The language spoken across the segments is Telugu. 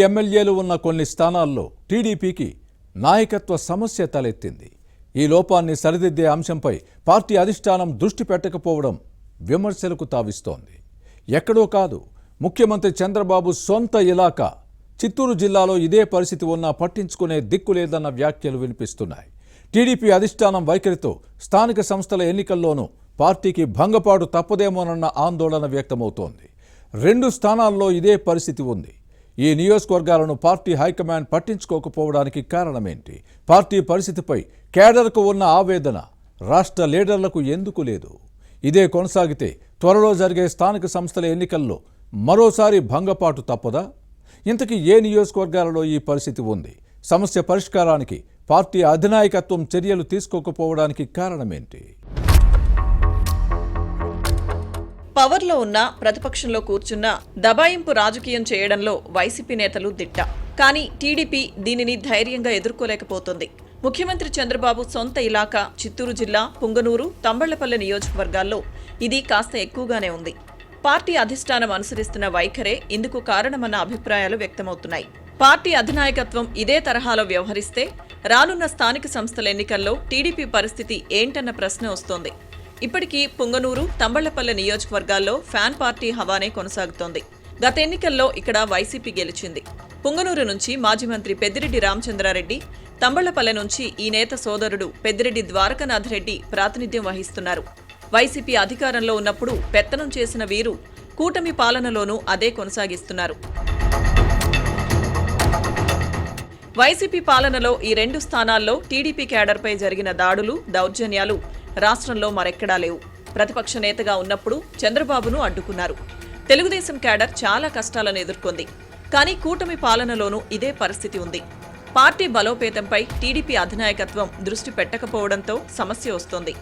ఎమ్మెల్యేలు ఉన్న కొన్ని స్థానాల్లో టీడీపీకి నాయకత్వ సమస్య తలెత్తింది. ఈ లోపాన్ని సరిదిద్దే అంశంపై పార్టీ అధిష్టానం దృష్టి పెట్టకపోవడం విమర్శలకు తావిస్తోంది. ఎక్కడో కాదు, ముఖ్యమంత్రి చంద్రబాబు సొంత ఇలాకా చిత్తూరు జిల్లాలో ఇదే పరిస్థితి ఉన్నా పట్టించుకునే దిక్కు లేదన్న వ్యాఖ్యలు వినిపిస్తున్నాయి. టీడీపీ అధిష్టానం వైఖరితో స్థానిక సంస్థల ఎన్నికల్లోనూ పార్టీకి భంగపాటు తప్పదేమోనన్న ఆందోళన వ్యక్తమవుతోంది. 2 స్థానాల్లో ఇదే పరిస్థితి ఉంది. ఈ నియోజకవర్గాలను పార్టీ హైకమాండ్ పట్టించుకోకపోవడానికి కారణమేంటి? పార్టీ పరిస్థితిపై కేడర్కు ఉన్న ఆవేదన రాష్ట్ర లీడర్లకు ఎందుకు లేదు? ఇదే కొనసాగితే త్వరలో జరిగే స్థానిక సంస్థల ఎన్నికల్లో మరోసారి భంగపాటు తప్పదా? ఇంతకీ ఏ నియోజకవర్గాలలో ఈ పరిస్థితి ఉంది? సమస్య పరిష్కారానికి పార్టీ అధినాయకత్వం చర్యలు తీసుకోకపోవడానికి కారణమేంటి? పవర్లో ఉన్న ప్రతిపక్షంలో కూర్చున్న దబాయింపు రాజకీయం చేయడంలో వైసీపీ నేతలు దిట్ట. కానీ టీడీపీ దీనిని ధైర్యంగా ఎదుర్కోలేకపోతుంది. ముఖ్యమంత్రి చంద్రబాబు సొంత ఇలాకా చిత్తూరు జిల్లా పుంగనూరు, తంబళ్లపల్లె నియోజకవర్గాల్లో ఇది కాస్త ఎక్కువగానే ఉంది. పార్టీ అధిష్టానం అనుసరిస్తున్న వైఖరే ఇందుకు కారణమన్న అభిప్రాయాలు వ్యక్తమవుతున్నాయి. పార్టీ అధినాయకత్వం ఇదే తరహాలో వ్యవహరిస్తే రానున్న స్థానిక సంస్థల ఎన్నికల్లో టీడీపీ పరిస్థితి ఏంటన్న ప్రశ్న వస్తోంది. ఇప్పటికీ పుంగనూరు, తంబళ్లపల్లె నియోజకవర్గాల్లో ఫ్యాన్ పార్టీ హవానే కొనసాగుతోంది. గత ఎన్నికల్లో ఇక్కడ వైసీపీ గెలిచింది. పుంగనూరు నుంచి మాజీ మంత్రి పెద్దిరెడ్డి రామచంద్రారెడ్డి, తంబళ్లపల్లె నుంచి ఈ నేత సోదరుడు పెద్దిరెడ్డి ద్వారకానాథ్ రెడ్డి ప్రాతినిధ్యం వహిస్తున్నారు. వైసీపీ అధికారంలో ఉన్నప్పుడు పెత్తనం చేసిన వీరు కూటమి పాలనలోనూ అదే కొనసాగిస్తున్నారు. వైసీపీ పాలనలో ఈ 2 స్థానాల్లో టీడీపీ క్యాడర్పై జరిగిన దాడులు, దౌర్జన్యాలు రాష్ట్రంలో మరెక్కడా లేవు. ప్రతిపక్ష నేతగా ఉన్నప్పుడు చంద్రబాబును అడ్డుకున్నారు. తెలుగుదేశం క్యాడర్ చాలా కష్టాలను ఎదుర్కొంది. కానీ కూటమి పాలనలోనూ ఇదే పరిస్థితి ఉంది. పార్టీ బలోపేతంపై టీడీపీ అధినాయకత్వం దృష్టి పెట్టకపోవడంతో సమస్య వస్తోంది.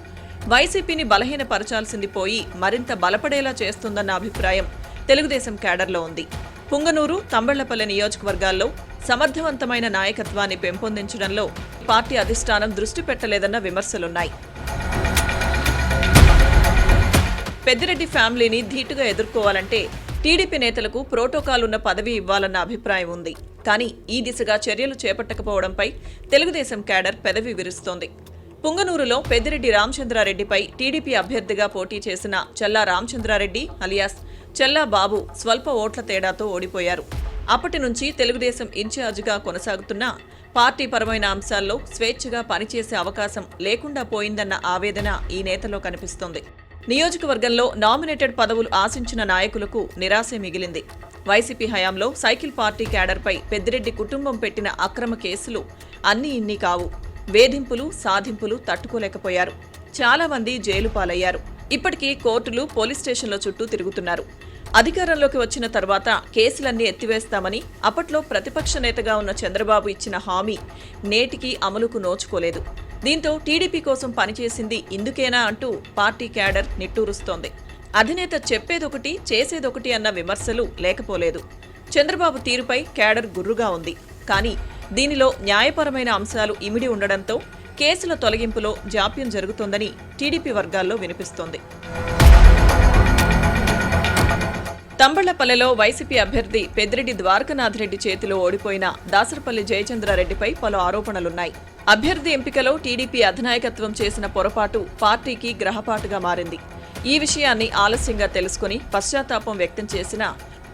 వైసీపీని బలహీనపరచాల్సింది పోయి మరింత బలపడేలా చేస్తుందన్న అభిప్రాయం తెలుగుదేశం క్యాడర్లో ఉంది. పుంగనూరు, తంబళ్లపల్లె నియోజకవర్గాల్లో సమర్థవంతమైన నాయకత్వాన్ని పెంపొందించడంలో పార్టీ అధిష్టానం దృష్టి పెట్టలేదన్న విమర్శలున్నాయి. పెద్దిరెడ్డి ఫ్యామిలీని ధీటుగా ఎదుర్కోవాలంటే టీడీపీ నేతలకు ప్రోటోకాల్ ఉన్న పదవి ఇవ్వాలన్న అభిప్రాయం ఉంది. కానీ ఈ దిశగా చర్యలు చేపట్టకపోవడంపై తెలుగుదేశం క్యాడర్ పెదవి విరుస్తోంది. పుంగనూరులో పెద్దిరెడ్డి రామచంద్రారెడ్డిపై టీడీపీ అభ్యర్థిగా పోటీ చేసిన చల్లా రామచంద్రారెడ్డి అలియాస్ చల్లా బాబు స్వల్ప ఓట్ల తేడాతో ఓడిపోయారు. అప్పటి నుంచి తెలుగుదేశం ఇన్ఛార్జిగా కొనసాగుతున్న పార్టీ పరమైన అంశాల్లో స్వేచ్ఛగా పనిచేసే అవకాశం లేకుండా పోయిందన్న ఆవేదన ఈ నేతలో కనిపిస్తోంది. నియోజకవర్గంలో నామినేటెడ్ పదవులు ఆశించిన నాయకులకు నిరాశే మిగిలింది. వైసీపీ హయాంలో సైకిల్ పార్టీ క్యాడర్పై పెద్దిరెడ్డి కుటుంబం పెట్టిన అక్రమ కేసులు అన్నీ ఇన్ని కావు. వేధింపులు, సాధింపులు తట్టుకోలేకపోయారు. చాలా మంది జైలు పాలయ్యారు. ఇప్పటికీ కోర్టులు, పోలీస్ స్టేషన్ల చుట్టూ తిరుగుతున్నారు. అధికారంలోకి వచ్చిన తర్వాత కేసులన్నీ ఎత్తివేస్తామని అప్పట్లో ప్రతిపక్ష నేతగా ఉన్న చంద్రబాబు ఇచ్చిన హామీ నేటికి అమలుకు నోచుకోలేదు. దీంతో టీడీపీ కోసం పనిచేసింది ఇందుకేనా అంటూ పార్టీ క్యాడర్ నిట్టూరుస్తోంది. అధినేత చెప్పేదొకటి, చేసేదొకటి అన్న విమర్శలు లేకపోలేదు. చంద్రబాబు తీరుపై క్యాడర్ గుర్రుగా ఉంది. కానీ దీనిలో న్యాయపరమైన అంశాలు ఇమిడి ఉండడంతో కేసుల తొలగింపులో జాప్యం జరుగుతోందని టీడీపీ వర్గాల్లో వినిపిస్తోంది. తంబళ్లపల్లెలో వైసీపీ అభ్యర్థి పెద్దిరెడ్డి ద్వారకానాథ్ రెడ్డి చేతిలో ఓడిపోయిన దాసరపల్లి జయచంద్రారెడ్డిపై పలు ఆరోపణలున్నాయి. అభ్యర్థి ఎంపికలో టీడీపీ అధినాయకత్వం చేసిన పొరపాటు పార్టీకి గ్రహపాటుగా మారింది. ఈ విషయాన్ని ఆలస్యంగా తెలుసుకుని పశ్చాత్తాపం వ్యక్తం చేసినా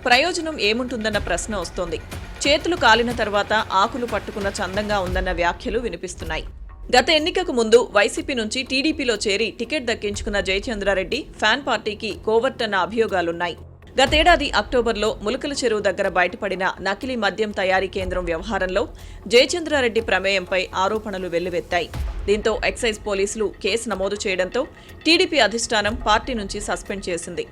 ప్రయోజనం ఏముంటుందన్న ప్రశ్న వస్తోంది. చేతులు కాలిన తర్వాత ఆకులు పట్టుకున్న చందంగా ఉందన్న వ్యాఖ్యలు వినిపిస్తున్నాయి. గత ఎన్నికకు ముందు వైసీపీ నుంచి టీడీపీలో చేరి టికెట్ దక్కించుకున్న జయచంద్రారెడ్డి ఫ్యాన్ పార్టీకి కోవర్టన్న అభియోగాలున్నాయి. గతేడాది అక్టోబర్లో ములకల చెరువు దగ్గర బయటపడిన నకిలీ మద్యం తయారీ కేంద్రం వ్యవహారంలో జయచంద్రారెడ్డి ప్రమేయంపై ఆరోపణలు వెల్లువెత్తాయి. దీంతో ఎక్సైజ్ పోలీసులు కేసు నమోదు చేయడంతో టీడీపీ అధిష్టానం పార్టీ నుంచి సస్పెండ్ చేసింది.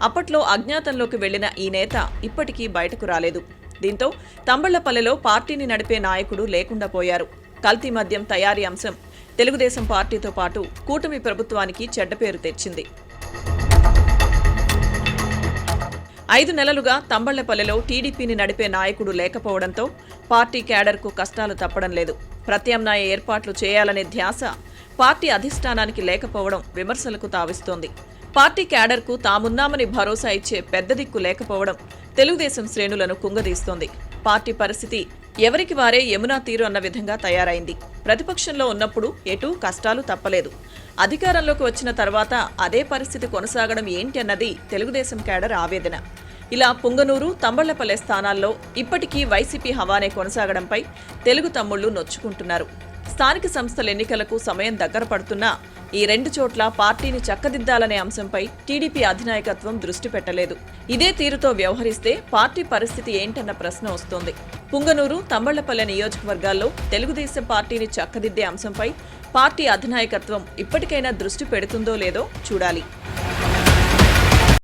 అప్పట్లో అజ్ఞాతంలోకి వెళ్లిన ఈ నేత ఇప్పటికీ బయటకు రాలేదు. దీంతో తంబళ్లపల్లెలో పార్టీని నడిపే నాయకుడు లేకుండా పోయారు. కల్తీ మద్యం తయారీ అంశం తెలుగుదేశం పార్టీతో పాటు కూటమి ప్రభుత్వానికి చెడ్డ పేరు తెచ్చింది. 5 నెలలుగా తంబళ్లపల్లెలో టీడీపీని నడిపే నాయకుడు లేకపోవడంతో పార్టీ క్యాడర్కు కష్టాలు తప్పడం లేదు. ప్రత్యామ్నాయ ఏర్పాట్లు చేయాలనే ధ్యాస పార్టీ అధిష్టానానికి లేకపోవడం విమర్శలకు తావిస్తోంది. పార్టీ క్యాడర్కు తామున్నామని భరోసా ఇచ్చే పెద్ద దిక్కు లేకపోవడం తెలుగుదేశం శ్రేణులను కుంగదీస్తోంది. పార్టీ పరిస్థితి ఎవరికి వారే యమునా తీరు అన్న విధంగా తయారైంది. ప్రతిపక్షంలో ఉన్నప్పుడు ఎటూ కష్టాలు తప్పలేదు. అధికారంలోకి వచ్చిన తర్వాత అదే పరిస్థితి కొనసాగడం ఏంటి అన్నది తెలుగుదేశం కేడర్ ఆవేదన. ఇలా పుంగనూరు, తంబళ్లపల్లె స్థానాల్లో ఇప్పటికీ వైసీపీ హవానే కొనసాగడంపై తెలుగు తమ్ముళ్లు నొచ్చుకుంటున్నారు. స్థానిక సంస్థల ఎన్నికలకు సమయం దగ్గర పడుతున్నా ఈ రెండు చోట్ల పార్టీని చక్కదిద్దాలనే అంశంపై టీడీపీ అధినాయకత్వం దృష్టి పెట్టలేదు. ఇదే తీరుతో వ్యవహరిస్తే పార్టీ పరిస్థితి ఏంటన్న ప్రశ్న వస్తోంది. పుంగనూరు, తంబళ్లపల్లె నియోజకవర్గాల్లో తెలుగుదేశం పార్టీని చక్కదిద్దే అంశంపై పార్టీ అధినాయకత్వం ఇప్పటికైనా దృష్టి పెడుతుందో లేదో చూడాలి.